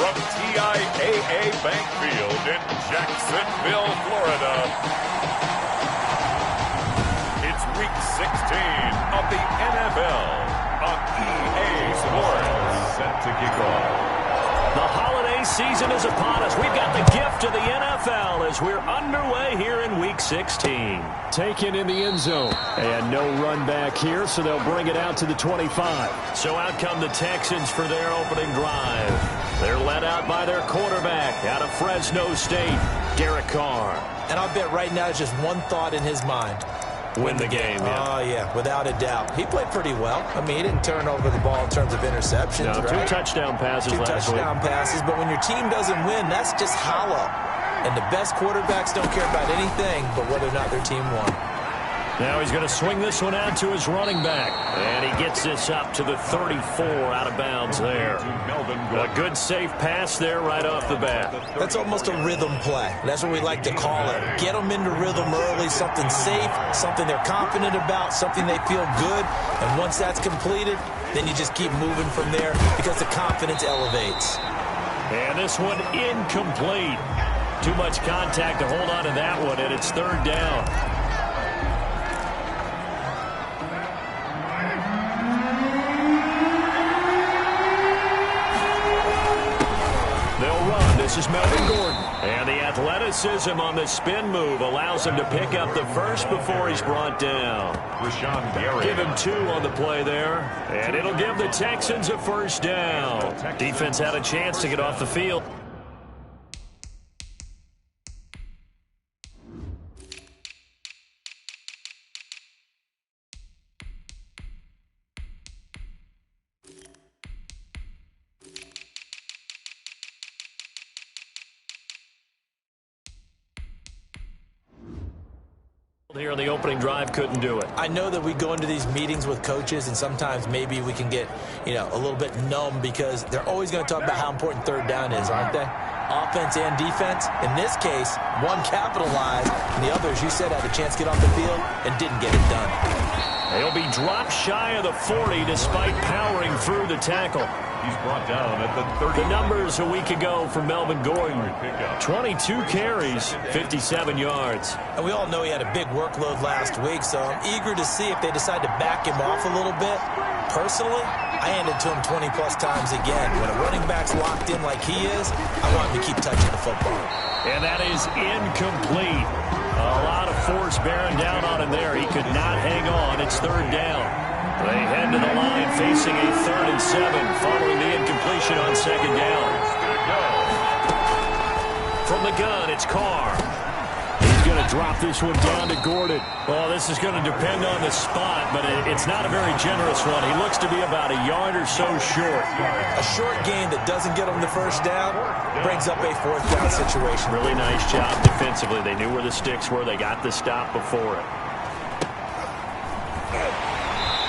from TIAA Bank Field in Jacksonville, Florida. It's Week 16 of the NFL on EA Sports. Set to kick off. The holiday season is upon us. We've got the gift of the NFL as we're underway here in Week 16. Taken in the end zone. And no run back here, so they'll bring it out to the 25. So out come the Texans for their opening drive. They're led out by their quarterback out of Fresno State, Derek Carr. And I'll bet right now it's just one thought in his mind. Win the game, yeah. Oh, yeah, without a doubt. He played pretty well. I mean, he didn't turn over the ball in terms of interceptions, no, right? 2 touchdown passes last week. 2 touchdown passes, but when your team doesn't win, that's just hollow. And the best quarterbacks don't care about anything but whether or not their team won. Now he's going to swing this one out to his running back. And he gets this up to the 34 out of bounds there. A good safe pass there right off the bat. That's almost a rhythm play. That's what we like to call it. Get them into rhythm early, something safe, something they're confident about, something they feel good. And once that's completed, then you just keep moving from there because the confidence elevates. And this one incomplete. Too much contact to hold on to that one, and it's 3rd down. This is Melvin Gordon. And the athleticism on the spin move allows him to pick up the first before he's brought down. Give him 2 on the play there. And it'll give the Texans a first down. Defense had a chance to get off the field. Here on the opening drive, couldn't do it. I know that we go into these meetings with coaches, and sometimes maybe we can get, a little bit numb because they're always going to talk about how important 3rd down is, aren't they? Offense and defense. In this case, one capitalized, and the other, as you said, had a chance to get off the field and didn't get it done. He'll be dropped shy of the 40 despite powering through the tackle. He's brought down at the 30. The numbers a week ago for Melvin Gordon. 22 carries, 57 yards. And we all know he had a big workload last week, so I'm eager to see if they decide to back him off a little bit. Personally, I hand it to him 20-plus times again. When a running back's locked in like he is, I want him to keep touching the football. And that is incomplete. A lot of force bearing down on him there. He could not hang on. It's 3rd down. They head to the line facing a 3rd and 7 following the incompletion on 2nd down. From the gun, it's Carr. He's going to drop this one down to Gordon. Well, this is going to depend on the spot, but it's not a very generous one. He looks to be about a yard or so short. A short gain that doesn't get him the first down brings up a 4th down situation. Really nice job defensively. They knew where the sticks were. They got the stop before it.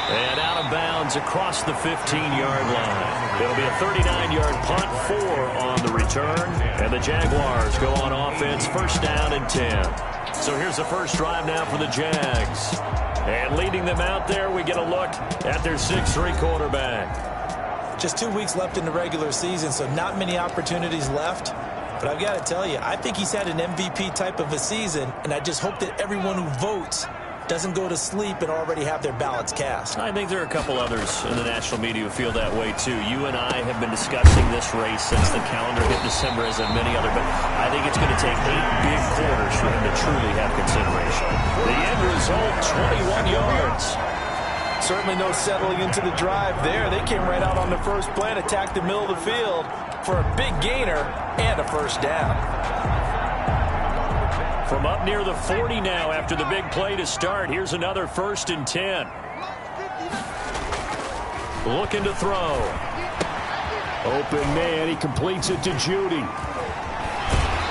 And out of bounds across the 15-yard line. It'll be a 39-yard punt, 4 on the return. And the Jaguars go on offense, 1st down and 10. So here's the first drive now for the Jags. And leading them out there, we get a look at their 6'3 quarterback. Just 2 weeks left in the regular season, so not many opportunities left. But I've got to tell you, I think he's had an MVP type of a season, and I just hope that everyone who votes doesn't go to sleep and already have their ballots cast. I think there are a couple others in the national media who feel that way, too. You and I have been discussing this race since the calendar hit December, as have many other, but I think it's going to take 8 big quarters for him to truly have consideration. The end result, 21 yards. Certainly no settling into the drive there. They came right out on the first play and attacked the middle of the field for a big gainer and a first down. From up near the 40 now after the big play to start. Here's another 1st and 10. Looking to throw. Open man. He completes it to Judy.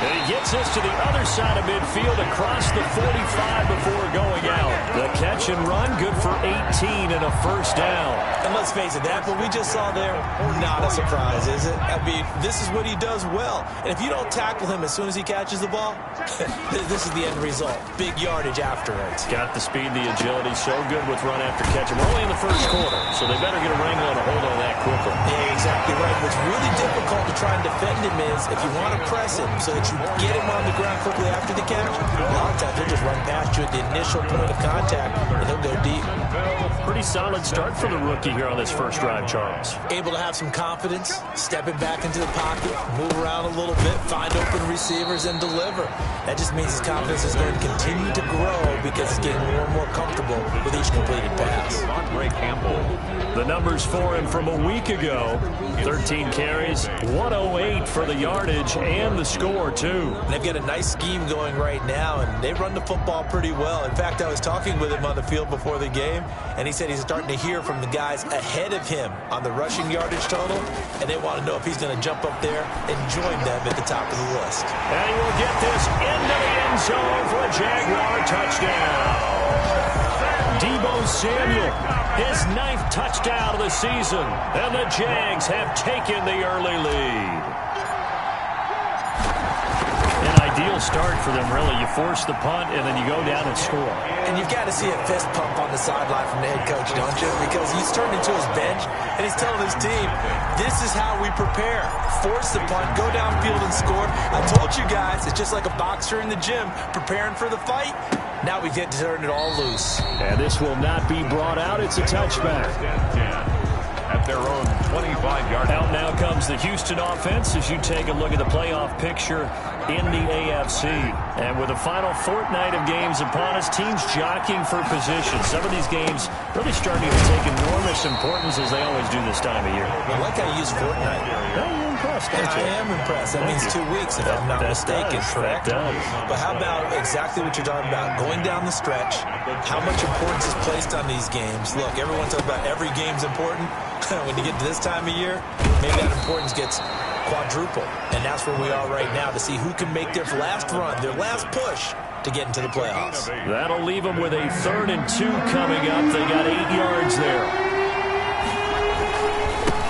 And he gets this to the other side of midfield across the 45 before going out. The catch and run, good for 18 and a first down. And let's face it, that what we just saw there, not a surprise, is it? I mean, this is what he does well. And if you don't tackle him as soon as he catches the ball, this is the end result. Big yardage afterwards. Got the speed, the agility, so good with run after catch. We're only in the first quarter, so they better get a wrangle and a hold on that quickly. Yeah, exactly right. What's really difficult to try and defend him is if you want to press him so that you get him on the ground quickly after the catch, a lot of times he'll just run past you at the initial point of contact, and he'll go deep. Pretty solid start for the rookie here on this first drive, Charles. Able to have some confidence, stepping back into the pocket, move around a little bit, find open receivers, and deliver. That just means his confidence is going to continue to grow because he's getting more and more comfortable with each completed pass. The numbers for him from a week ago, 13 carries, 108 for the yardage, and the score, too. And they've got a nice scheme going right now, and they run the football pretty well. In fact, I was talking with him on the field before the game, and he said he's starting to hear from the guys ahead of him on the rushing yardage total, and they want to know if he's going to jump up there and join them at the top of the list. And he will get this into the end zone for a Jaguar touchdown. Deebo Samuel, his 9th touchdown of the season, and the Jags have taken the early lead. An ideal start for them, really. You force the punt, and then you go down and score. And you've got to see a fist pump on the sideline from the head coach, don't you? Because he's turned into his bench, and he's telling his team, this is how we prepare. Force the punt, go downfield and score. I told you guys, it's just like a boxer in the gym preparing for the fight. Now we get to turn it all loose. And this will not be brought out. It's a touchback. At their own 25-yard Out now comes the Houston offense as you take a look at the playoff picture in the AFC. And with the final fortnight of games upon us, teams jockeying for position. Some of these games really starting to take enormous importance as they always do this time of year. I like how you use fortnight. Well, you're impressed, And aren't I you? am impressed. That means 2 weeks, if I'm not mistaken, correct? That does. But how about exactly what you're talking about? Going down the stretch, how much importance is placed on these games? Look, everyone talks about every game's important. When you get to this time of year, maybe that importance gets quadruple. And that's where we are right now to see who can make their last run, their last push to get into the playoffs. That'll leave them with a 3rd and 2 coming up. They got 8 yards there.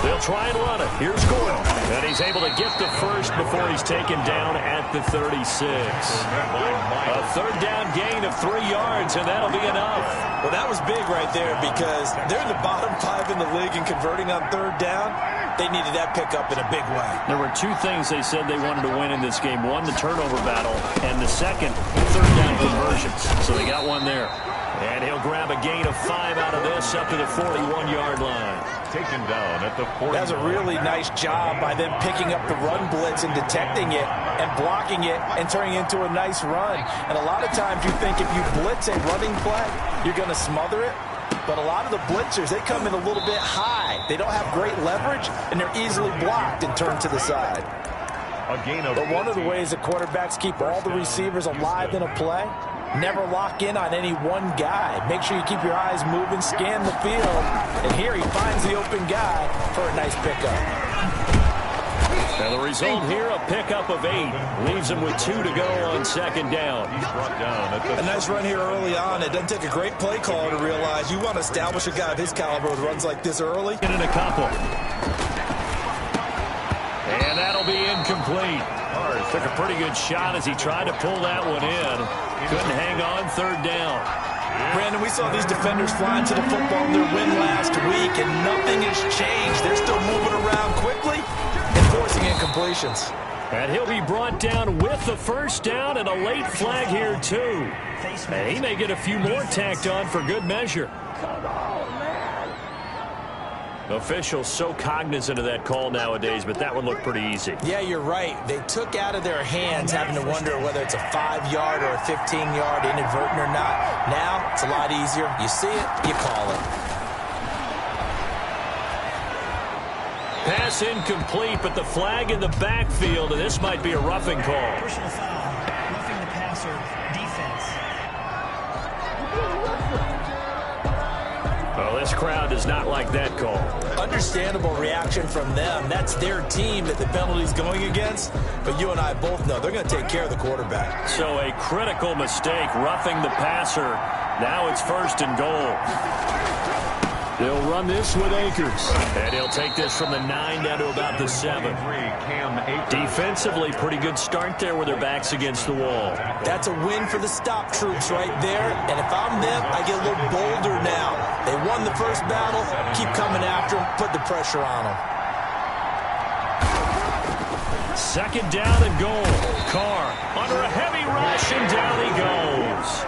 They'll try and run it. Here's Gordon. And he's able to get the first before he's taken down at the 36. A 3rd down gain of 3 yards, and that'll be enough. Well, that was big right there because they're in the bottom 5 in the league and converting on 3rd down. They needed that pickup in a big way. There were 2 things they said they wanted to win in this game. One, the turnover battle, and the second, 3rd down conversions. So they got one there. And he'll grab a gain of 5 out of this up to the 41-yard line. taken down at the 40. That's a really nice job by them picking up the run blitz and detecting it and blocking it and turning it into a nice run. And a lot of times you think if you blitz a running play, you're going to smother it. But a lot of the blitzers, they come in a little bit high. They don't have great leverage, and they're easily blocked and turned to the side. But one of the ways that quarterbacks keep all the receivers alive in a play, never lock in on any one guy. Make sure you keep your eyes moving, scan the field, and here he finds the open guy for a nice pickup. And the result here, a pickup of 8. Leaves him with 2 to go on second down. He's brought down at the A nice run here early on. It doesn't take a great play caller to realize you want to establish a guy of his caliber with runs like this early. In a couple. And that'll be incomplete. Took a pretty good shot as he tried to pull that one in. Couldn't hang on, third down. Brandon, we saw these defenders flying to the football in their win last week, and nothing has changed. They're still moving around quickly and forcing incompletions. And he'll be brought down with the first down and a late flag here, too. And he may get a few more tacked on for good measure. Officials so cognizant of that call nowadays, but that one looked pretty easy. Yeah, you're right. They took out of their hands having to wonder whether it's a 5-yard or a 15-yard inadvertent or not. Now, it's a lot easier. You see it, you call it. Pass incomplete, but the flag in the backfield, and this might be a roughing call. Personal foul, roughing the passer, defense. Well, this crowd does not like that call. Understandable reaction from them. That's their team that the penalty's going against. But you and I both know they're going to take care of the quarterback. So a critical mistake, roughing the passer. Now it's 1st and goal. They'll run this with Akers. And he'll take this from the 9 down to about the 7. Defensively, pretty good start there with their backs against the wall. That's a win for the stop troops right there. And if I'm them, I get a little bolder now. They won the first battle. Keep coming after them. Put the pressure on them. 2nd down and goal. Carr under a heavy rush, and down he goes.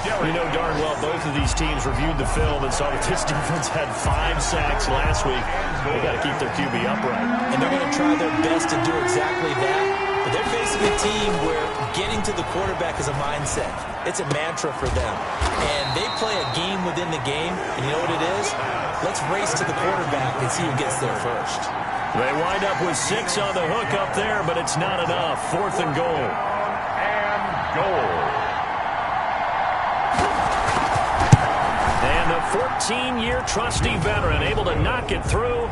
You know darn well both of these teams reviewed the film and saw that this defense had 5 sacks last week. They got to keep their QB upright. And they're going to try their best to do exactly that. But they're facing a team where getting to the quarterback is a mindset. It's a mantra for them. And they play a game within the game. And you know what it is? Let's race to the quarterback and see who gets there first. They wind up with 6 on the hook up there, but it's not enough. 4th and goal. And goal. And the 14-year trusty veteran able to knock it through.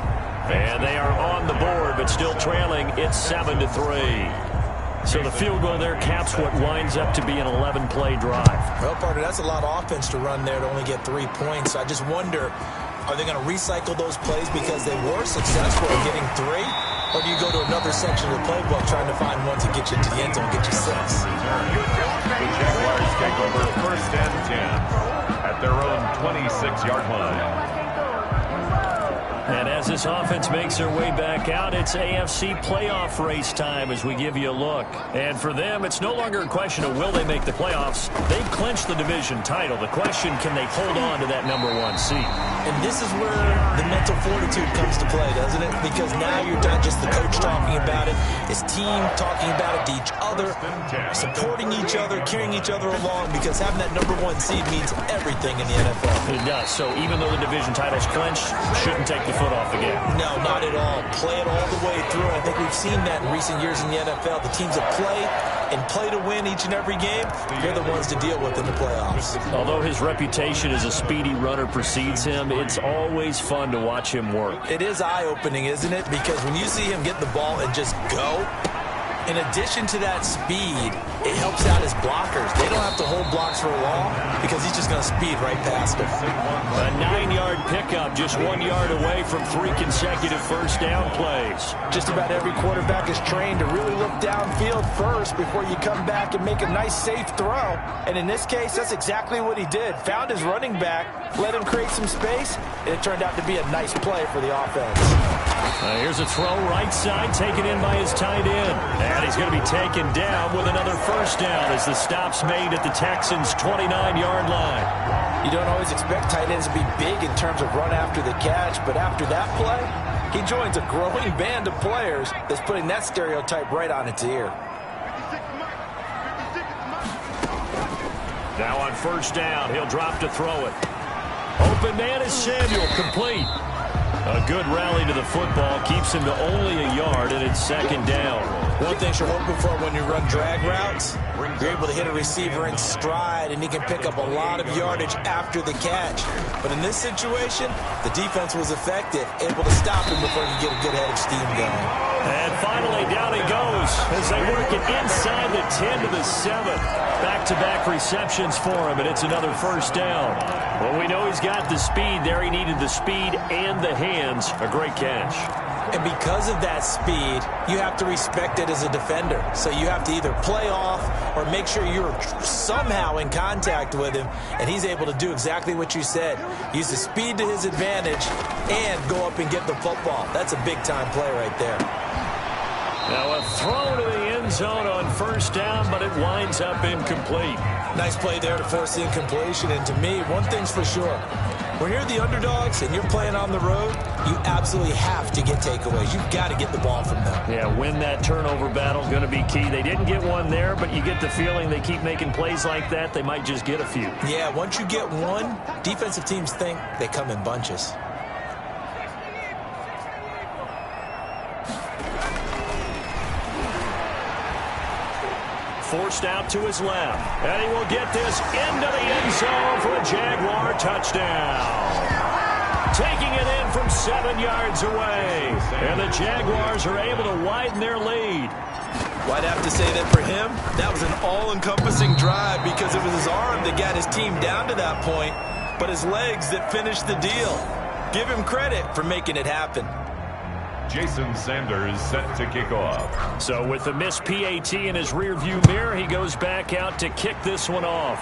And they are on the board, but still trailing. It's 7-3. So the field goal there caps what winds up to be an 11-play drive. Well, partner, that's a lot of offense to run there to only get 3 points. I just wonder, are they going to recycle those plays because they were successful in getting 3? Or do you go to another section of the playbook trying to find one to get you to the end zone and get you 6? The Jaguars take over 1st and 10 at their own 26-yard line. And as this offense makes their way back out, it's AFC playoff race time as we give you a look. And for them, it's no longer a question of will they make the playoffs. They've clinched the division title. The question, can they hold on to that number 1 seed? And this is where the mental fortitude comes to play, doesn't it? Because now you're not just the coach talking about it. It's team talking about it to each other, supporting each other, carrying each other along, because having that number 1 seed means everything in the NFL. It does. So even though the division title's clinched, shouldn't take the foot off the gas. No, not at all. Play it all the way through. I think we've seen that in recent years in the NFL. The teams that play and play to win each and every game, they're the ones to deal with in the playoffs. Although his reputation as a speedy runner precedes him, it's always fun to watch him work. It is eye-opening, isn't it? Because when you see him get the ball and just go, in addition to that speed, it helps out his blockers. They don't have to hold blocks for long because he's just going to speed right past them. A 9-yard pickup, just 1 yard away from 3 consecutive first down plays. Just about every quarterback is trained to really look downfield first before you come back and make a nice, safe throw. And in this case, that's exactly what he did. Found his running back, let him create some space, and it turned out to be a nice play for the offense. Here's a throw right side, taken in by his tight end. And he's going to be taken down with another first down as the stop's made at the Texans' 29-yard line. You don't always expect tight ends to be big in terms of run after the catch, but after that play, he joins a growing band of players that's putting that stereotype right on its ear. Now on first down, he'll drop to throw it. Open man is Samuel, complete. A good rally to the football keeps him to only a yard, and it's 2nd down. One thing you're hoping for when you run drag routes, you're able to hit a receiver in stride, and he can pick up a lot of yardage after the catch. But in this situation, the defense was effective, able to stop him before he could get a good head of steam going. And finally, down he goes as they work it inside the 10 to the 7. Back-to-back receptions for him, and it's another first down. Well, we know he's got the speed there. He needed the speed and the hands. A great catch. And because of that speed, you have to respect it as a defender. So you have to either play off or make sure you're somehow in contact with him, and he's able to do exactly what you said. Use the speed to his advantage and go up and get the football. That's a big-time play right there. Now a throw to the end zone on first down, but it winds up incomplete. Nice play there to force the incompletion. And to me, one thing's for sure. When you're the underdogs and you're playing on the road, you absolutely have to get takeaways. You've got to get the ball from them. Yeah, win that turnover battle is going to be key. They didn't get one there, but you get the feeling they keep making plays like that, they might just get a few. Yeah, once you get one, defensive teams think they come in bunches. Forced out to his left, and he will get this into the end zone for a Jaguar touchdown. taking it in from 7 yards away. And the Jaguars are able to widen their lead. Well, I'd have to say that for him, that was an all-encompassing drive because it was his arm that got his team down to that point, but his legs that finished the deal. Give him credit for making it happen. Jason Sanders set to kick off. So with the missed PAT in his rearview mirror, he goes back out to kick this one off.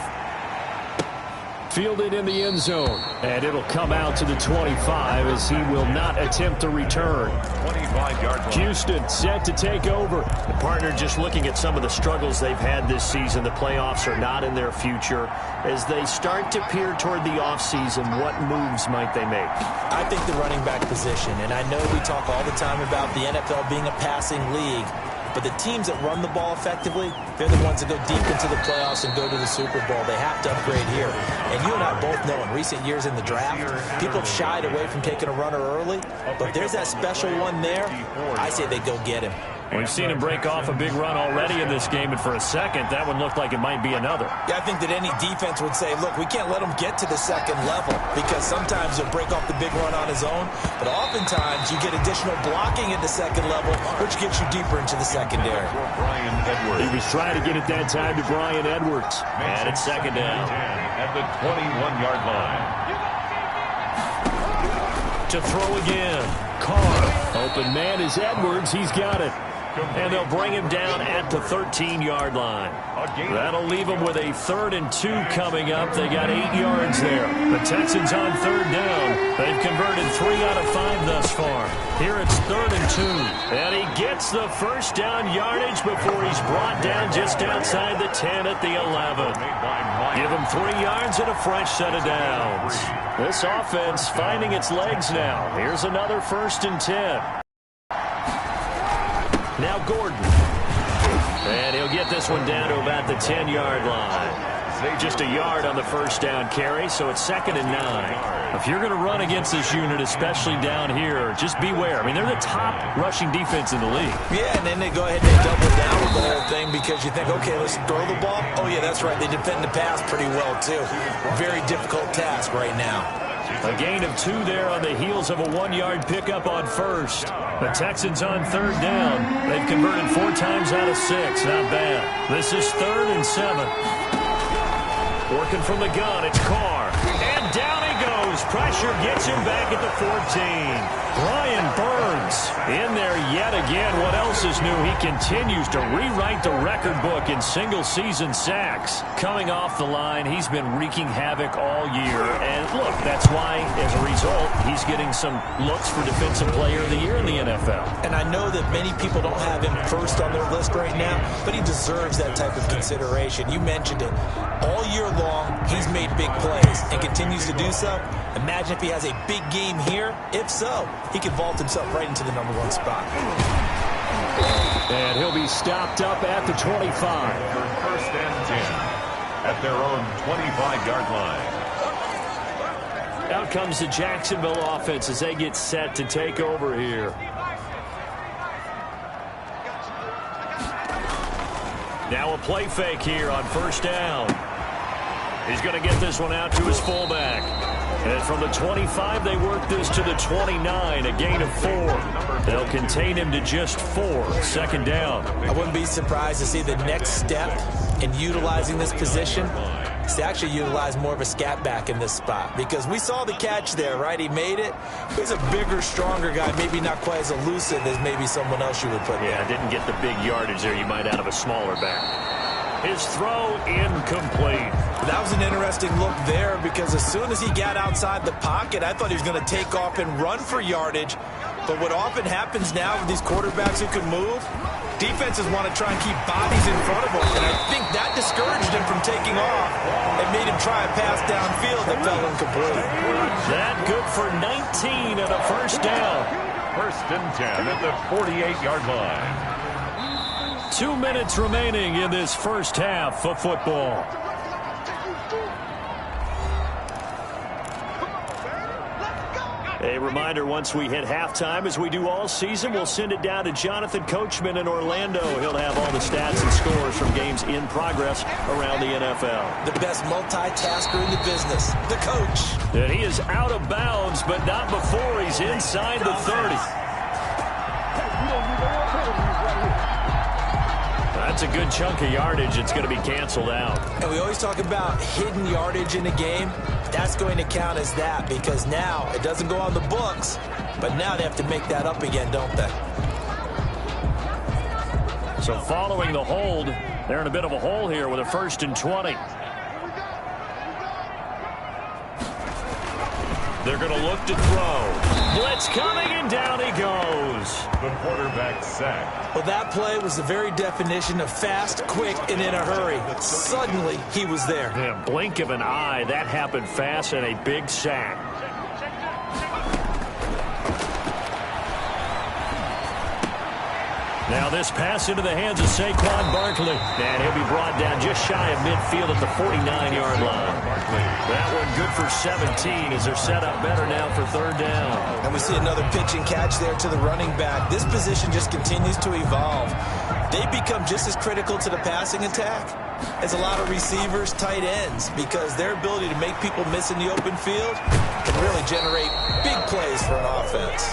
Fielded in the end zone. And it'll come out to the 25 as he will not attempt to return. 25-yard line. Houston set to take over. The partner, just looking at some of the struggles they've had this season, the playoffs are not in their future. As they start to peer toward the offseason, what moves might they make? I think the running back position, and I know we talk all the time about the NFL being a passing league, but the teams that run the ball effectively, they're the ones that go deep into the playoffs and go to the Super Bowl. They have to upgrade here. And you and I both know in recent years in the draft, people have shied away from taking a runner early. But if there's that special one there, I say they go get him. We've seen him break off a big run already in this game, and for a second, that one looked like it might be another. Yeah, I think that any defense would say, look, we can't let him get to the second level because sometimes he'll break off the big run on his own, but oftentimes you get additional blocking at the second level, which gets you deeper into the secondary. Brian Edwards. He was trying to get it that time to Brian Edwards. And it's second down. At the 21-yard line. To throw again. Carr. Open man is Edwards. He's got it. And they'll bring him down at the 13-yard line. That'll leave them with a 3rd and 2 coming up. They got 8 yards there. The Texans on 3rd down. They've converted 3 out of 5 thus far. Here it's 3rd and 2. And he gets the first down yardage before he's brought down just outside the 10 at the 11. Give him 3 yards and a fresh set of downs. This offense finding its legs now. Here's another 1st and 10. Now Gordon. And he'll get this one down to about the 10-yard line. Just a yard on the first down carry, so it's 2nd and 9. If you're going to run against this unit, especially down here, just beware. I mean, they're the top rushing defense in the league. Yeah, and then they go ahead and they double down with the whole thing because you think, okay, let's throw the ball. Oh, yeah, that's right. They defend the pass pretty well, too. Very difficult task right now. A gain of 2 there on the heels of a 1-yard pickup on 1st. The Texans on 3rd down. They've converted 4 times out of 6. Not bad. This is 3rd and 7. Working from the gun, it's Carr. And down he goes. Pressure gets him back at the 14. Brian Burns in there yet again. What else is new? He continues to rewrite the record book in single-season sacks. Coming off the line, he's been wreaking havoc all year. And look, that's why, as a result, he's getting some looks for Defensive Player of the Year in the NFL. And I know that many people don't have him first on their list right now, but he deserves that type of consideration. You mentioned it. All year long, he's made big plays and continues to do so. Imagine if he has a big game here. If so, he could vault himself right into the #1 spot. And he'll be stopped up at the 25. For 1st and 10 at their own 25-yard line. Out comes the Jacksonville offense as they get set to take over here. Now a play fake here on 1st down. He's going to get this one out to his fullback. And from the 25, they work this to the 29, a gain of 4. They'll contain him to just 4, 2nd down. I wouldn't be surprised to see the next step in utilizing this position is to actually utilize more of a scat back in this spot. Because we saw the catch there, right? He made it. He's a bigger, stronger guy, maybe not quite as elusive as maybe someone else you would put there. Yeah, didn't get the big yardage there you might out of a smaller back. His throw incomplete. That was an interesting look there because as soon as he got outside the pocket, I thought he was going to take off and run for yardage. But what often happens now with these quarterbacks who can move, defenses want to try and keep bodies in front of them. And I think that discouraged him from taking off and made him try a pass downfield that fell incomplete. That good for 19 and a 1st down. 1st and 10 at the 48-yard line. 2 minutes remaining in this first half of football. A reminder, once we hit halftime, as we do all season, we'll send it down to Jonathan Coachman in Orlando. He'll have all the stats and scores from games in progress around the NFL. The best multitasker in the business, the coach. And he is out of bounds, but not before he's inside the 30. That's a good chunk of yardage. It's going to be canceled out. And we always talk about hidden yardage in a game. That's going to count as that because now it doesn't go on the books, but now they have to make that up again, don't they? So following the hold, they're in a bit of a hole here with a 1st and 20. They're going to look to throw. Blitz coming, and down he goes. The quarterback sacked. Well, that play was the very definition of fast, quick, and in a hurry. Suddenly, he was there. Yeah, blink of an eye. That happened fast and a big sack. Now this pass into the hands of Saquon Barkley. And he'll be brought down just shy of midfield at the 49-yard line. That one good for 17 as they're set up better now for 3rd down. And we see another pitch and catch there to the running back. This position just continues to evolve. They become just as critical to the passing attack as a lot of receivers, tight ends, because their ability to make people miss in the open field can really generate big plays for an offense.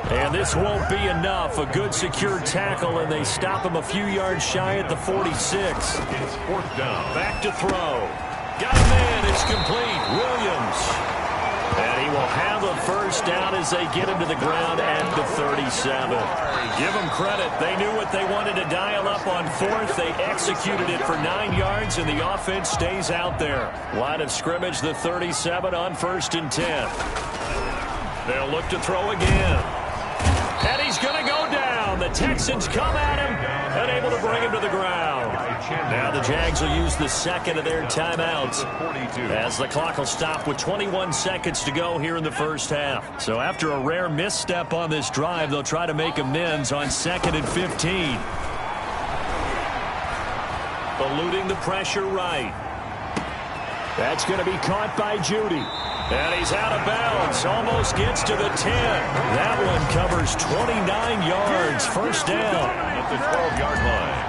And this won't be enough. A good secure tackle, and they stop him a few yards shy at the 46. It's 4th down. Back to throw. Got a man. It's complete. Williams. And he will have a 1st down as they get him to the ground at the 37. Give them credit. They knew what they wanted to dial up on 4th. They executed it for 9 yards, and the offense stays out there. Line of scrimmage, the 37 on 1st and 10. They'll look to throw again. And he's going to go down. The Texans come at him and able to bring him to the ground. Now the Jags will use the 2nd of their timeouts as the clock will stop with 21 seconds to go here in the 1st half. So after a rare misstep on this drive, they'll try to make amends on 2nd and 15. Eluding the pressure right. That's going to be caught by Judy. And he's out of bounds. Almost gets to the 10. That one covers 29 yards. 1st down. At the 12-yard line.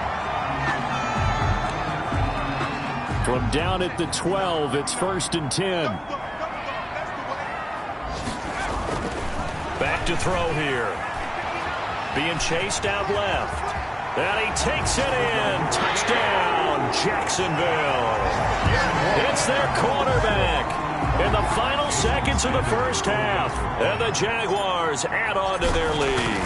From down at the 12, it's 1st and 10. Back to throw here. Being chased out left. And he takes it in. Touchdown, Jacksonville. It's their quarterback. In the final seconds of the 1st half, and the Jaguars add on to their lead.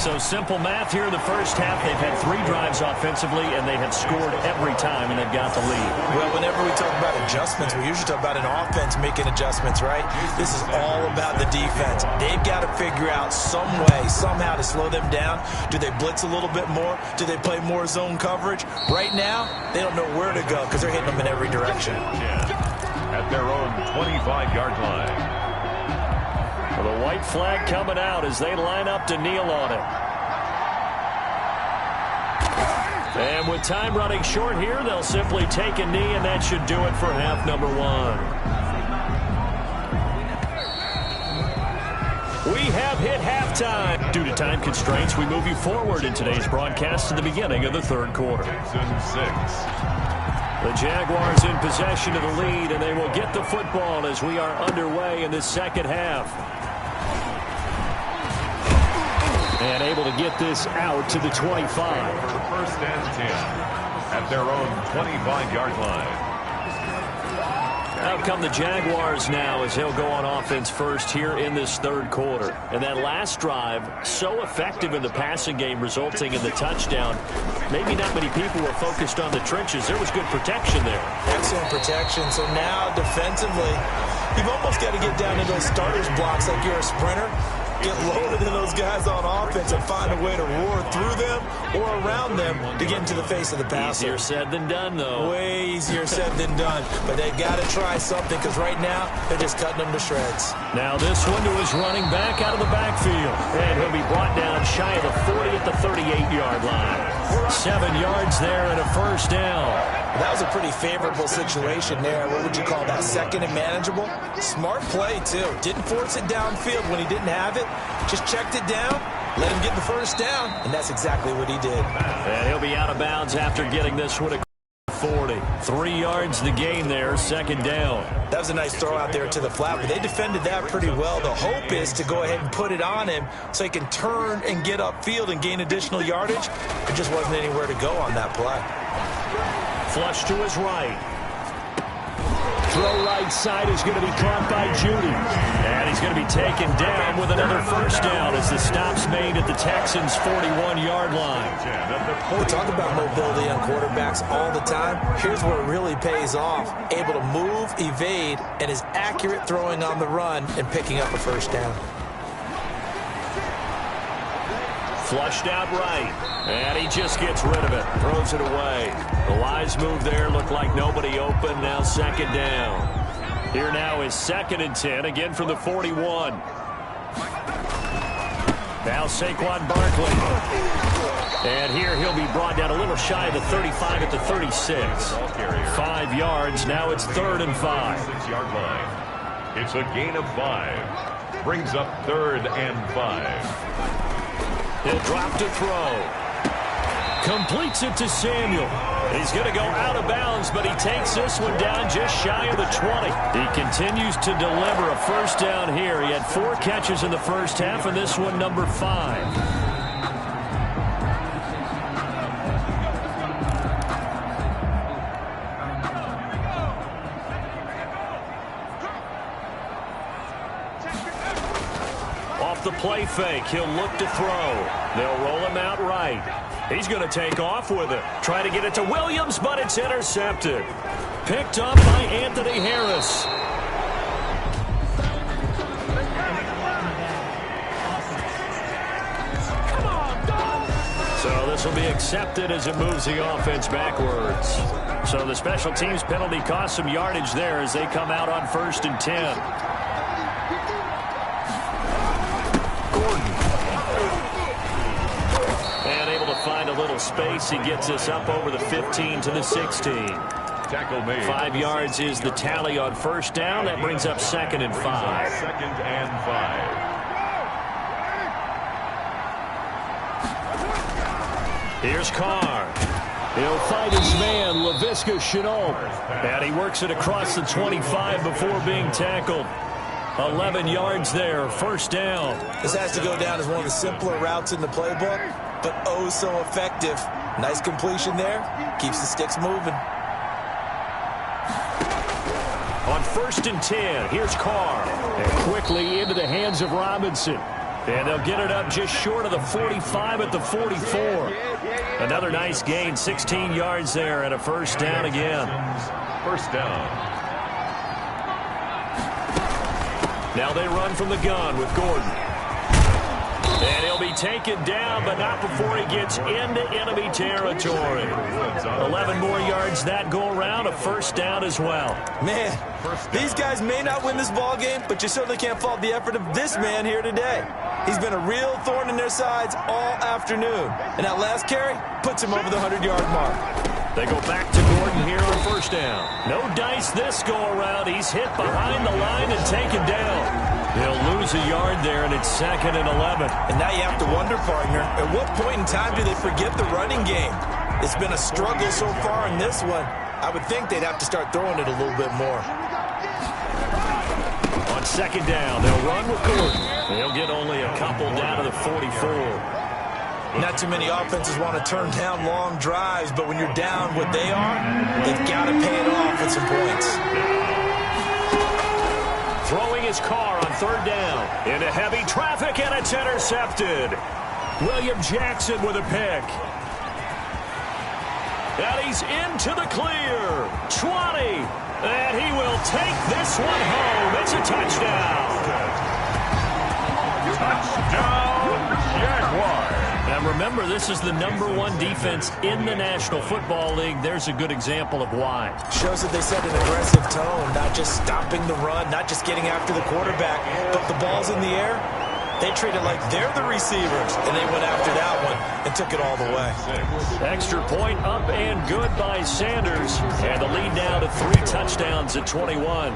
So simple math here in the 1st half. They've had 3 drives offensively, and they have scored every time, and they've got the lead. Well, whenever we talk about adjustments, we usually talk about an offense making adjustments, right? This is all about the defense. They've got to figure out some way, somehow to slow them down. Do they blitz a little bit more? Do they play more zone coverage? Right now, they don't know where to go because they're hitting them in every direction. At their own 25-yard line. Well, the white flag coming out as they line up to kneel on it. And with time running short here, they'll simply take a knee, and that should do it for half number 1. We have hit halftime. Due to time constraints, we move you forward in today's broadcast to the beginning of the 3rd quarter. Texans 6. The Jaguars in possession of the lead, and they will get the football as we are underway in this 2nd half. And able to get this out to the 25. 1st and 10 at their own 25-yard line. Out come the Jaguars now as they'll go on offense first here in this 3rd quarter. And that last drive, so effective in the passing game, resulting in the touchdown. Maybe not many people were focused on the trenches. There was good protection there. Excellent protection. So now defensively, you've almost got to get down to those starters blocks like you're a sprinter. Get loaded in those guys on offense and find a way to roar through them or around them to get into the face of the passer. Easier said than done, though. Way easier said than done. But they've got to try something because right now they're just cutting them to shreds. Now this one to his running back out of the backfield. And he'll be brought down shy of the 40 at the 38-yard line. 7 yards there and a first down. That was a pretty favorable situation there. What would you call that? Second and manageable? Smart play, too. Didn't force it downfield when he didn't have it. Just checked it down, let him get the first down, and that's exactly what he did. And he'll be out of bounds after getting this one at 40. 3 yards the gain there, second down. That was a nice throw out there to the flat, but they defended that pretty well. The hope is to go ahead and put it on him so he can turn and get upfield and gain additional yardage. There just wasn't anywhere to go on that play. Flush to his right. Throw right side is going to be caught by Judy. And he's going to be taken down with another first down as the stop's made at the Texans' 41-yard line. We talk about mobility on quarterbacks all the time. Here's where it really pays off. Able to move, evade, and is accurate throwing on the run and picking up a first down. Flushed out right. And he just gets rid of it. Throws it away. The wise move there looked like nobody open. Now second down. Here now is 2nd and 10. Again from the 41. Now Saquon Barkley. And here he'll be brought down a little shy of the 35 at the 36. 5 yards. Now it's 3rd and 5. 6-yard line. It's a gain of 5. Brings up 3rd and 5. He'll drop to throw. Completes it to Samuel. He's going to go out of bounds, but he takes this one down just shy of the 20. He continues to deliver a first down here. He had 4 catches in the first half, and this one number 5. Off the play fake, he'll look to throw. They'll roll him out right. He's going to take off with it. Try to get it to Williams, but it's intercepted. Picked up by Anthony Harris. So this will be accepted as it moves the offense backwards. So the special teams penalty cost some yardage there as they come out on 1st and 10. Find a little space. He gets us up over the 15 to the 16. Tackle made. 5 yards is the tally on first down. That brings up 2nd and 5. 2nd and 5. Here's Carr. He'll fight his man, Laviska Shenault. And he works it across the 25 before being tackled. 11 yards there, first down. This has to go down as one of the simpler routes in the playbook, but oh so effective. Nice completion there. Keeps the sticks moving. On 1st and 10, here's Carr. And quickly into the hands of Robinson. And they'll get it up just short of the 45 at the 44. Another nice gain, 16 yards there and a first down again. First down. Now they run from the gun with Gordon. And he'll be taken down, but not before he gets into enemy territory. 11 more yards that go around, a first down as well. Man, these guys may not win this ball game, but you certainly can't fault the effort of this man here today. He's been a real thorn in their sides all afternoon. And that last carry puts him over the 100-yard mark. They go back to Gordon here on first down. No dice this go around. He's hit behind the line and taken down. He'll lose a yard there, and it's 2nd and 11. And now you have to wonder, partner, at what point in time do they forget the running game? It's been a struggle so far in this one. I would think they'd have to start throwing it a little bit more. On 2nd down, they'll run with Gordon. They'll get only a couple down to the 44. Not too many offenses want to turn down long drives, but when you're down what they are, they've got to pay it off with some points. Throwing his Carr on 3rd down. Into heavy traffic, and it's intercepted. William Jackson with a pick. And he's into the clear. 20. And he will take this one home. It's a touchdown. Touchdown, Jaguars. And remember, this is the #1 defense in the National Football League. There's a good example of why. Shows that they set an aggressive tone, not just stopping the run, not just getting after the quarterback, but the ball's in the air. They treat it like they're the receivers, and they went after that one and took it all the way. Extra point up and good by Sanders. And the lead now to 3 touchdowns at 21.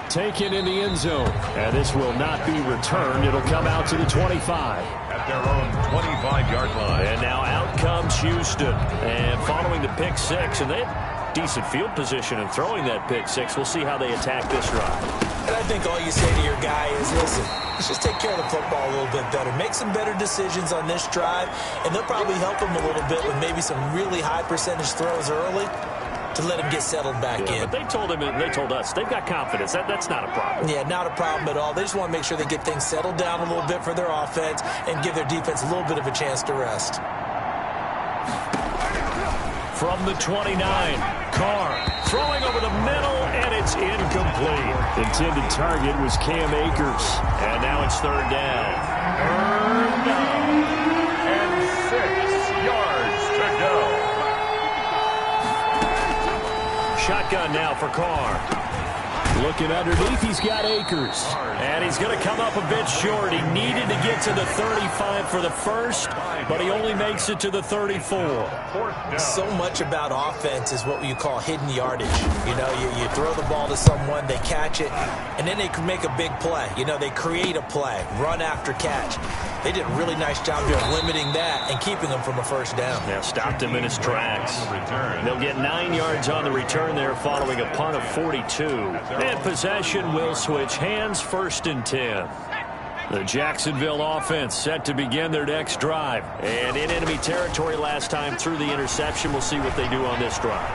Taken in the end zone. And this will not be returned. It'll come out to the 25. At their own 25-yard line. And now out comes Houston. And following the pick 6, and they had decent field position in throwing that pick 6. We'll see how they attack this drive. And I think all you say to your guy is, listen, let's just take care of the football a little bit better. Make some better decisions on this drive, and they'll probably help him a little bit with maybe some really high percentage throws early to let him get settled back in. But they told him, and they told us, they've got confidence. That's not a problem. Yeah, not a problem at all. They just want to make sure they get things settled down a little bit for their offense and give their defense a little bit of a chance to rest. From the 29, Carr throwing over the middle, and it's incomplete. Intended target was Cam Akers. And now it's 3rd down. Third down. And 6 yards to go. Shotgun now for Carr. Looking underneath, he's got Akers. And he's going to come up a bit short. He needed to get to the 35 for the first, but he only makes it to the 34. So much about offense is what you call hidden yardage. You know, you throw the ball to someone, they catch it, and then they can make a big play. You know, they create a play, run after catch. They did a really nice job here of limiting that and keeping him from a first down. Yeah, stopped him in his tracks. They'll get 9 yards on the return there following a punt of 42. And possession will switch hands, 1st and 10. The Jacksonville offense set to begin their next drive. And in enemy territory last time through the interception. We'll see what they do on this drive.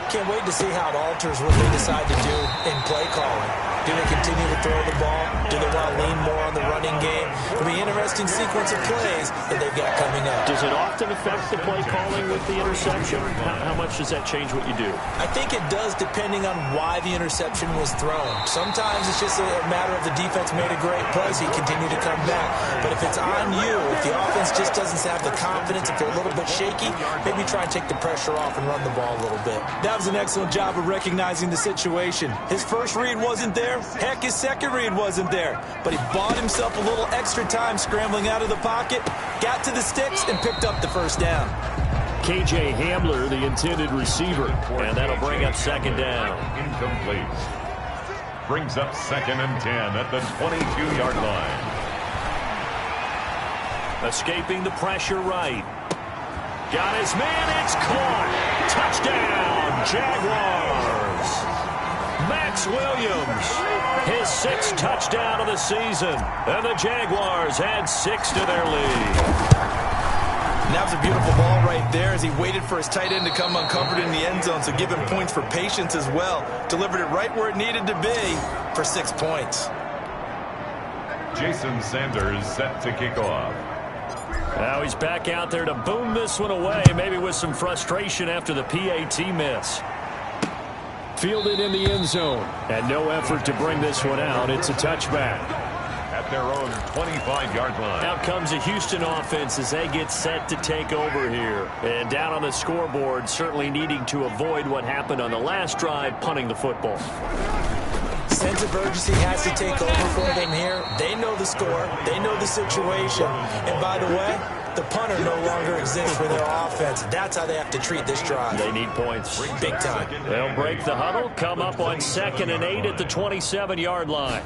Can't wait to see how it alters what they decide to do in play calling. Do they continue to throw the ball? Do they want to lean more on the running game? It'll be an interesting sequence of plays that they've got coming up. Does it often affect the play calling with the interception? How much does that change what you do? I think it does, depending on why the interception was thrown. Sometimes it's just a matter of the defense made a great play, so you continue to come back. But if it's on you, if the offense just doesn't have the confidence, if they're a little bit shaky, maybe try and take the pressure off and run the ball a little bit. That was an excellent job of recognizing the situation. His first read wasn't there. Heck, his second read wasn't there. But he bought himself a little extra time scrambling out of the pocket, got to the sticks, and picked up the first down. KJ Hamler, the intended receiver. And that'll bring up 2nd down. Incomplete. Brings up 2nd and 10 at the 22-yard line. Escaping the pressure right. Got his man, it's caught. Touchdown, Jaguars. Max Williams, his 6th touchdown of the season. And the Jaguars add 6 to their lead. And that was a beautiful ball right there as he waited for his tight end to come uncovered in the end zone, so give him points for patience as well. Delivered it right where it needed to be for 6 points. Jason Sanders set to kick off. Now he's back out there to boom this one away, maybe with some frustration after the PAT miss. Fielded in the end zone. And no effort to bring this one out. It's a touchback. At their own 25-yard line. Out comes the Houston offense as they get set to take over here. And down on the scoreboard, certainly needing to avoid what happened on the last drive, punting the football. Sense of urgency has to take over for them here. They know the score. They know the situation. And by the way, the punter no longer exists for their offense. That's how they have to treat this drive. They need points. Big time. They'll break the huddle, come up on 2nd and 8 at the 27-yard line.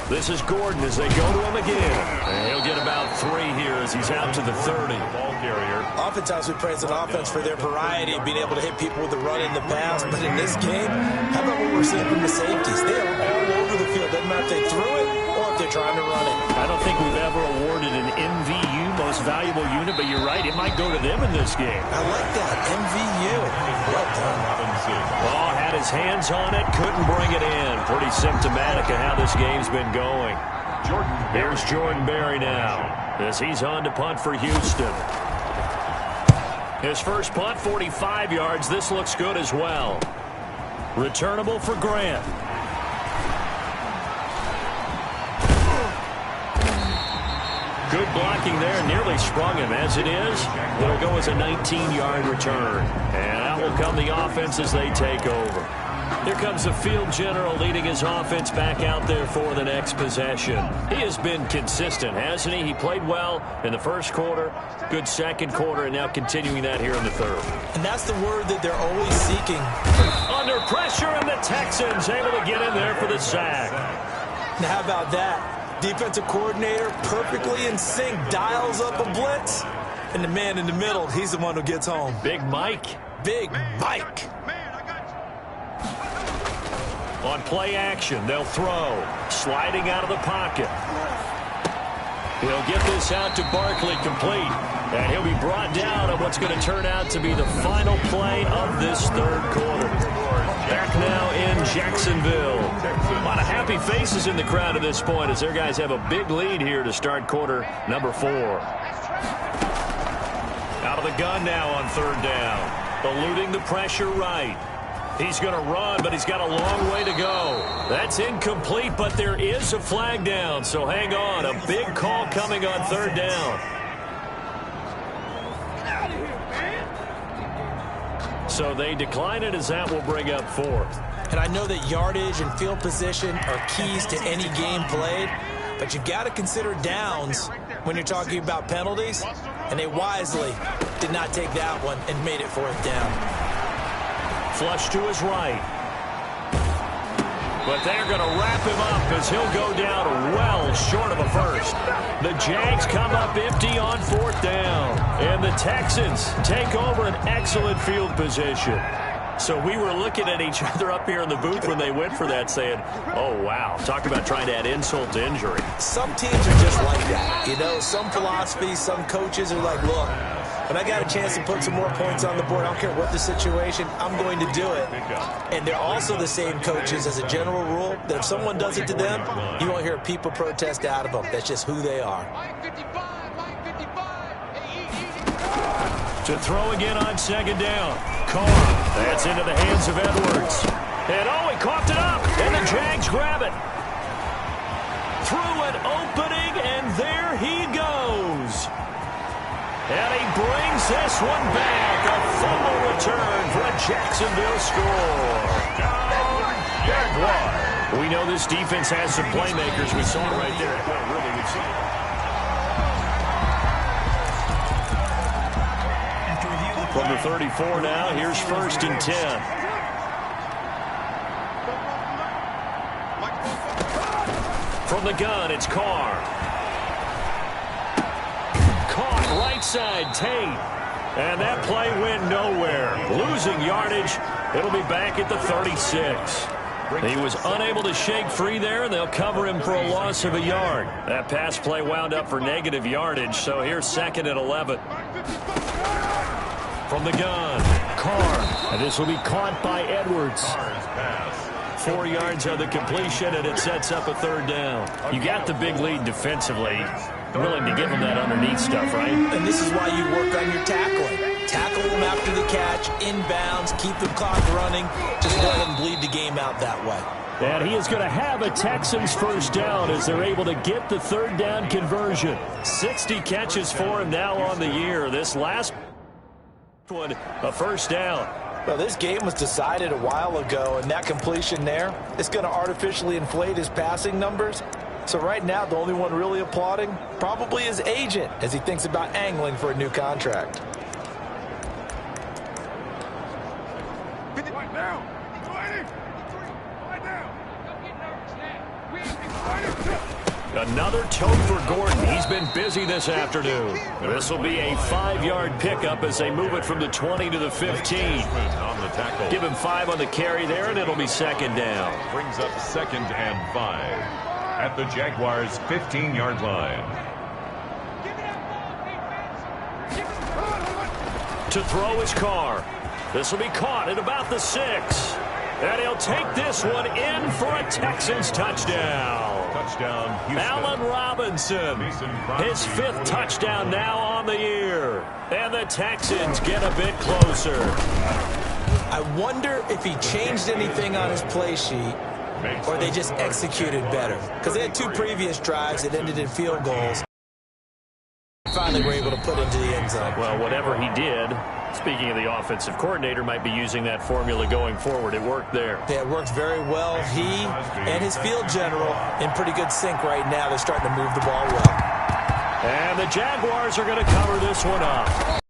This is Gordon as they go to him again. And he'll get about 3 here as he's out to the 30. Ball carrier. Oftentimes we praise an offense for their variety of being able to hit people with the run in the pass. But in this game, how about what we're seeing from the safeties? They are all over the field. Doesn't matter if they threw it or if they're trying to run it. I don't think we've ever awarded an MVU, most valuable unit, but you're right, it might go to them in this game. I like that. MVU. Well done. Oh, had his hands on it, couldn't bring it in. Pretty symptomatic of how this game's been going. Here's Jordan Berry now as he's on to punt for Houston. His first punt, 45 yards. This looks good as well. Returnable for Grant. Good blocking there, nearly sprung him. As it is, it'll go as a 19-yard return. And out will come the offense as they take over. Here comes the field general leading his offense back out there for the next possession. He has been consistent, hasn't he? He played well in the first quarter, good second quarter, and now continuing that here in the third. And that's the word that they're always seeking. Under pressure, and the Texans able to get in there for the sack. Now, how about that? Defensive coordinator perfectly in sync, dials up a blitz, and the man in the middle, he's the one who gets home. Big Mike. Big Mike. On play action, they'll throw. Sliding out of the pocket. He'll get this out to Barkley complete. And he'll be brought down on what's going to turn out to be the final play of this third quarter. Back now in Jacksonville. A lot of happy faces in the crowd at this point as their guys have a big lead here to start quarter number 4. Out of the gun now on third down. Eluding the pressure right. He's going to run, but he's got a long way to go. That's incomplete, but there is a flag down, so hang on. A big call coming on third down. So they decline it as that will bring up 4th. And I know that yardage and field position are keys to any game played, but you've got to consider downs when you're talking about penalties, and they wisely did not take that one and made it 4th down. Flush to his right. But they're going to wrap him up as he'll go down well short of a first. The Jags come up empty on 4th down. And the Texans take over an excellent field position. So we were looking at each other up here in the booth when they went for that saying, oh, wow, talk about trying to add insult to injury. Some teams are just like that. You know, some philosophies, some coaches are like, look, when I got a chance to put some more points on the board, I don't care what the situation, I'm going to do it. And they're also the same coaches as a general rule that if someone does it to them, you won't hear people protest out of them. That's just who they are. To throw again on second down. Carr. That's into the hands of Edwards. And oh, he coughed it up. And the Jags grab it. Through an opening, and there he goes. And he brings this one back. A fumble return for a Jacksonville score. Jaguar. We know this defense has some playmakers. We saw it right there. Really, we've seen it. From the 34 now, here's 1st and 10. From the gun, it's Carr. Caught right side, Tate. And that play went nowhere. Losing yardage. It'll be back at the 36. He was unable to shake free there, and they'll cover him for a loss of a yard. That pass play wound up for negative yardage, so here's 2nd and 11. From the gun, Carr. And this will be caught by Edwards. 4 yards on the completion, and it sets up a 3rd down. You got the big lead defensively. Willing to give them that underneath stuff, right? And this is why you work on your tackling. Tackle them after the catch, inbounds, keep the clock running. Just let them bleed the game out that way. And he is going to have a Texans 1st down as they're able to get the 3rd down conversion. 60 catches for him now on the year. This last one, a 1st down. Well, this game was decided a while ago, and that completion there is going to artificially inflate his passing numbers. So right now, the only one really applauding probably his agent as he thinks about angling for a new contract. Another tote for Gordon. He's been busy this afternoon. This will be a 5-yard pickup as they move it from the 20 to the 15. Give him 5 on the carry there, and it'll be 2nd down. Brings up 2nd and 5 at the Jaguars' 15-yard line. To throw his Carr. This will be caught at about the 6. And he'll take this one in for a Texans touchdown. Touchdown, Houston. Allen Robinson, his 5th touchdown now on the year. And the Texans get a bit closer. I wonder if he changed anything on his play sheet or they just executed better. Because they had 2 previous drives that ended in field goals. finally were able to put into the end zone. Well, whatever he did, speaking of the offensive coordinator, might be using that formula going forward. It worked there. Yeah, it worked very well. He and his field general in pretty good sync right now. They're starting to move the ball well. And the Jaguars are going to cover this one up.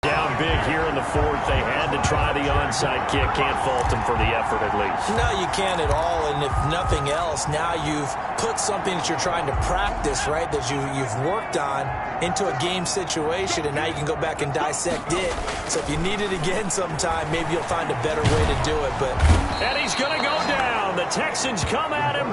Down big here in the fourth. They had to try the onside kick. Can't fault them for the effort at least. No, you can't at all. And if nothing else, now you've put something that you're trying to practice, right, that you've worked on into a game situation, and now you can go back and dissect it. So if you need it again sometime, maybe you'll find a better way to do it. And he's going to go down. The Texans come at him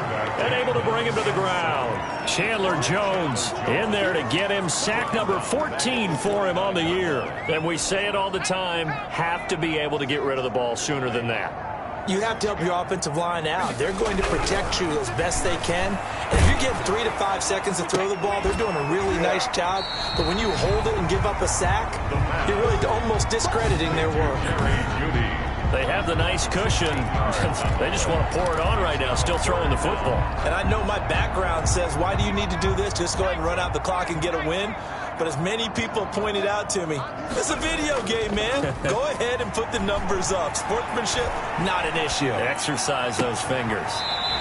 and able to bring him to the ground. Chandler Jones in there to get him. Sack number 14 for him on the year. And we say it all the time, have to be able to get rid of the ball sooner than that. You have to help your offensive line out. They're going to protect you as best they can. And if you get 3 to 5 seconds to throw the ball, they're doing a really nice job. But when you hold it and give up a sack, you're really almost discrediting their work. They have the nice cushion. They just want to pour it on right now, still throwing the football. And I know my background says, why do you need to do this? Just go ahead and run out the clock and get a win. But as many people pointed out to me, it's a video game, man. Go ahead and put the numbers up. Sportsmanship, not an issue. Exercise those fingers.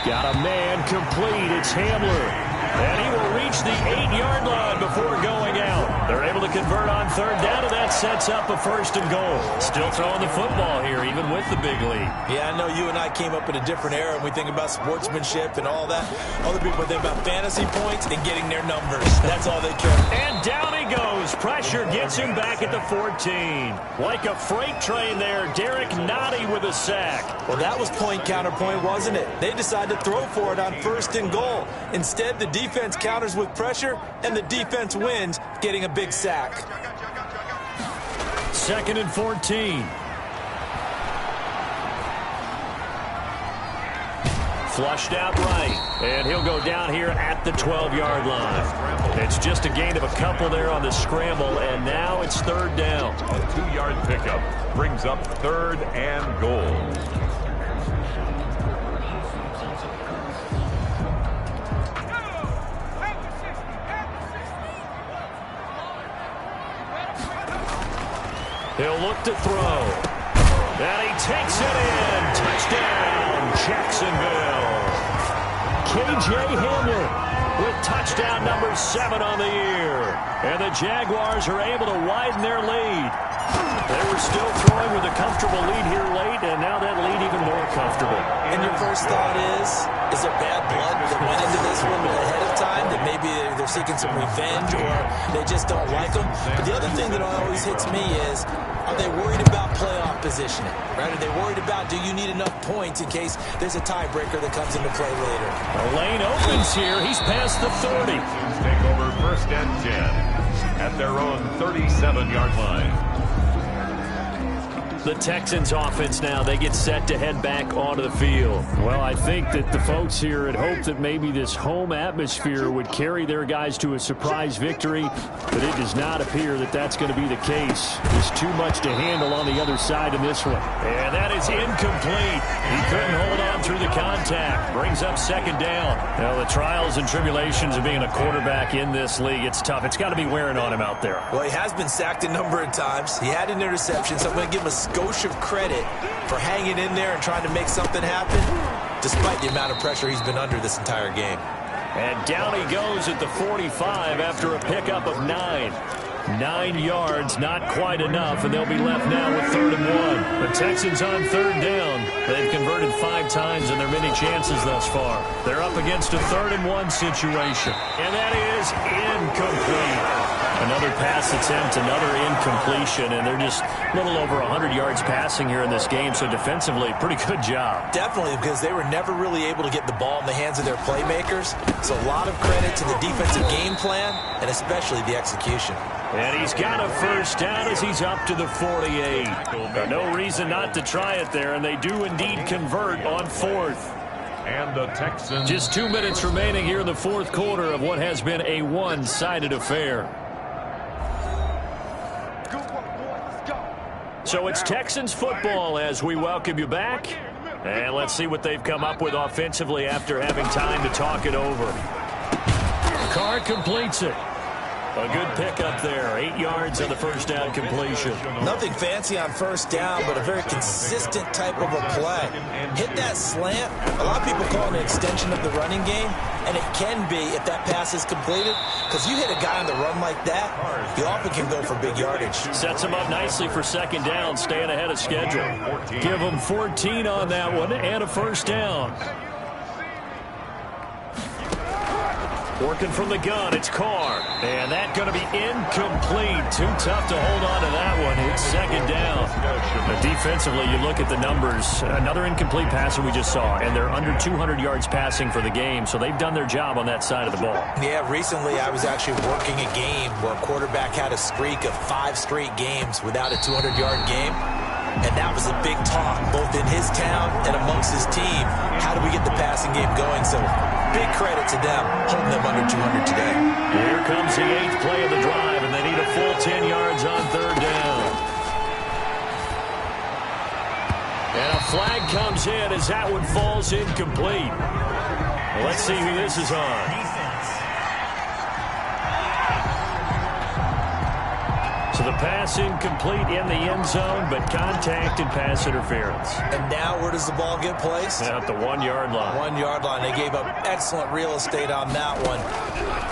Got a man complete. It's Hamler. And he will reach the 8-yard line before going out. They're able to convert on third down, and that sets up a 1st and goal. Still throwing the football here, even with the big lead. Yeah, I know you and I came up in a different era, and we think about sportsmanship and all that. Other people think about fantasy points and getting their numbers. That's all they care. And down he goes. Pressure gets him back at the 14. Like a freight train there, Derek Nottie with a sack. Well, that was point counterpoint, wasn't it? They decided to throw for it on 1st and goal. Instead, the defense counters with pressure, and the defense wins, getting a big sack. 2nd and 14. Flushed out right, and he'll go down here at the 12-yard line. It's just a gain of a couple there on the scramble, and now it's 3rd down. A 2-yard pickup brings up 3rd and goal. He'll look to throw. And he takes it in. Touchdown, Jacksonville. K.J. Hamler with touchdown number 7 on the year. And the Jaguars are able to widen their lead. They were still throwing with a comfortable lead here late, and now that lead even more comfortable. And your first thought is there bad blood that went into this one ahead of time, that maybe they're seeking some revenge or they just don't like them? But the other thing that always hits me is, are they worried about playoff positioning? Right? Are they worried about, do you need enough points in case there's a tiebreaker that comes into play later? The lane opens here. He's past the 30. Take over 1st and 10 at their own 37-yard line. The Texans offense now, they get set to head back onto the field. Well, I think that the folks here had hoped that maybe this home atmosphere would carry their guys to a surprise victory, but it does not appear that that's going to be the case. There's too much to handle on the other side in this one. And that is incomplete. He couldn't hold on through the contact. Brings up 2nd down. Now, the trials and tribulations of being a quarterback in this league, it's tough. It's got to be wearing on him out there. Well, he has been sacked a number of times. He had an interception, so I'm going to give him a skosh of credit for hanging in there and trying to make something happen, despite the amount of pressure he's been under this entire game. And down he goes at the 45 after a pickup of 9. 9 yards, not quite enough, and they'll be left now with 3rd and 1. The Texans on 3rd down. They've converted 5 times in their many chances thus far. They're up against a 3rd and 1 situation. And that is incomplete. Another pass attempt, another incompletion, and they're just a little over 100 yards passing here in this game, so defensively, pretty good job. Definitely, because they were never really able to get the ball in the hands of their playmakers, so a lot of credit to the defensive game plan, and especially the execution. And he's got a 1st down as he's up to the 48. No reason not to try it there, and they do indeed convert on 4th. And the Texans. Just 2 minutes remaining here in the 4th quarter of what has been a one-sided affair. So it's Texans football as we welcome you back. And let's see what they've come up with offensively after having time to talk it over. Carr completes it. A good pickup there. 8 yards on the first down completion. Nothing fancy on first down, but a very consistent type of a play. Hit that slant. A lot of people call it an extension of the running game, and it can be if that pass is completed, because you hit a guy on the run like that, you often can go for big yardage. Sets him up nicely for second down, staying ahead of schedule. Give him 14 on that one and a first down. Working from the gun, it's Carr. And that's going to be incomplete. Too tough to hold on to that one. It's second down. But defensively, you look at the numbers. Another incomplete passer we just saw. And they're under 200 yards passing for the game. So they've done their job on that side of the ball. Yeah, recently I was actually working a game where a quarterback had a streak of 5 straight games without a 200-yard game. And that was a big talk, both in his town and amongst his team. How do we get the passing game going? So big credit to them, holding them under 200 today. Here comes the 8th play of the drive, and they need a full 10 yards on third down. And a flag comes in as that one falls incomplete. Well, let's see who this is on. So the pass incomplete in the end zone, but contact and pass interference. And now where does the ball get placed? At the 1-yard line. 1-yard line. They gave up excellent real estate on that one.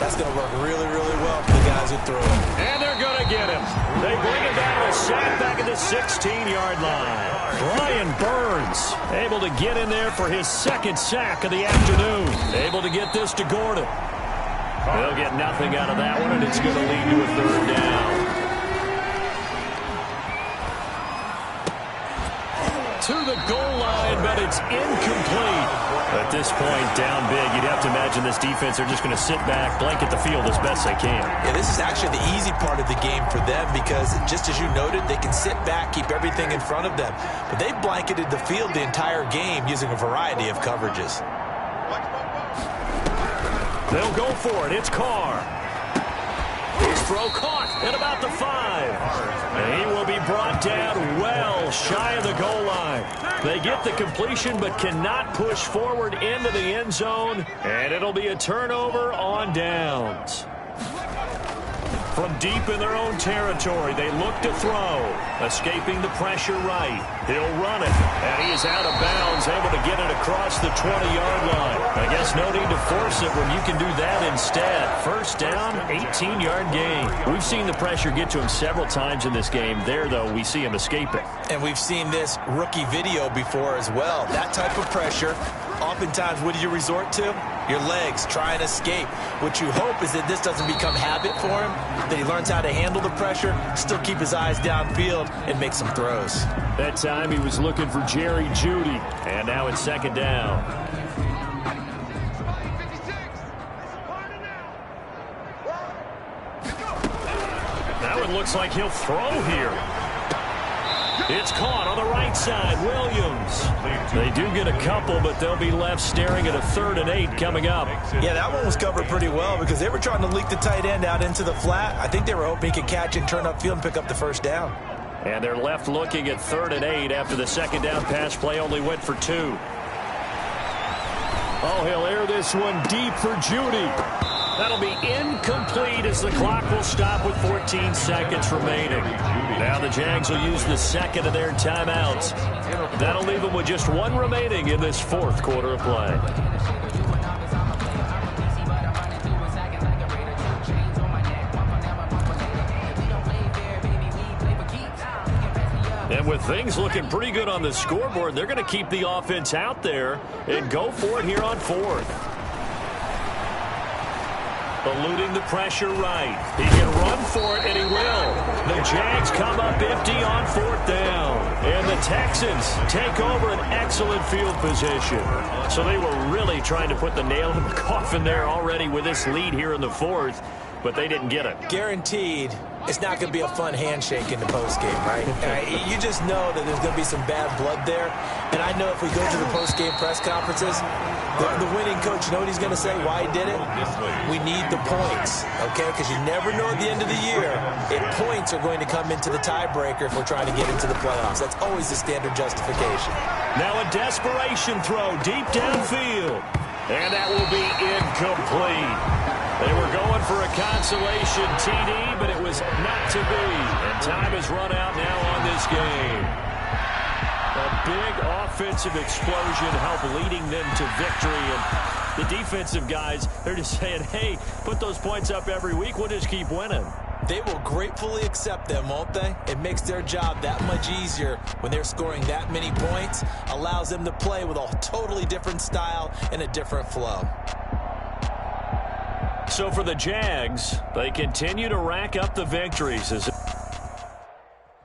That's going to work really, really well for the guys who threw it. And they're going to get him. They bring him down to a sack back at the 16-yard line. Brian Burns able to get in there for his second sack of the afternoon. Able to get this to Gordon. They'll get nothing out of that one, and it's going to lead to a third down. To the goal line, but it's incomplete. At this point, down big, you'd have to imagine this defense are just going to sit back, blanket the field as best they can. Yeah, this is actually the easy part of the game for them because, just as you noted, they can sit back, keep everything in front of them. But they blanketed the field the entire game using a variety of coverages. They'll go for it. It's Carr. His throw caught at about the 5. And he will be brought down well shy of the goal line. They get the completion but cannot push forward into the end zone. And it'll be a turnover on downs. From deep in their own territory, they look to throw. Escaping the pressure right. He'll run it. And he is out of bounds, able to get it across the 20-yard line. I guess no need to force it when you can do that instead. First down, 18-yard gain. We've seen the pressure get to him several times in this game. There, though, we see him escape it. And we've seen this rookie video before as well. That type of pressure, oftentimes, what do you resort to? Your legs, try and escape. What you hope is that this doesn't become habit for him, that he learns how to handle the pressure, still keep his eyes downfield, and make some throws. That time he was looking for Jerry Jeudy. And now it's second down. That one looks like he'll throw here. It's caught on the right side. Williams. They do get a couple, but they'll be left staring at a 3rd and 8 coming up. Yeah, that one was covered pretty well because they were trying to leak the tight end out into the flat. I think they were hoping he could catch and turn upfield and pick up the first down. And they're left looking at 3rd and 8 after the second down pass play only went for 2. Oh, he'll air this one deep for Jeudy. That'll be incomplete as the clock will stop with 14 seconds remaining. Now the Jags will use the second of their timeouts. That'll leave them with just 1 remaining in this 4th quarter of play. And with things looking pretty good on the scoreboard, they're going to keep the offense out there and go for it here on 4th. Eluding the pressure right. He can run for it, and he will. The Jags come up empty on 4th down. And the Texans take over an excellent field position. So they were really trying to put the nail in the coffin there already with this lead here in the 4th, but they didn't get it. Guaranteed, it's not going to be a fun handshake in the postgame, right? You just know that there's going to be some bad blood there. And I know if we go to the postgame press conferences, the winning coach, you know what he's going to say, why he did it? We need the points, okay? Because you never know at the end of the year if points are going to come into the tiebreaker if we're trying to get into the playoffs. That's always the standard justification. Now a desperation throw deep downfield. And that will be incomplete. They were going for a consolation TD, but it was not to be. And time has run out now on this game. A big offensive explosion helped leading them to victory. And the defensive guys, they're just saying, hey, put those points up every week. We'll just keep winning. They will gratefully accept them, won't they? It makes their job that much easier when they're scoring that many points. Allows them to play with a totally different style and a different flow. So for the Jags, they continue to rack up the victories as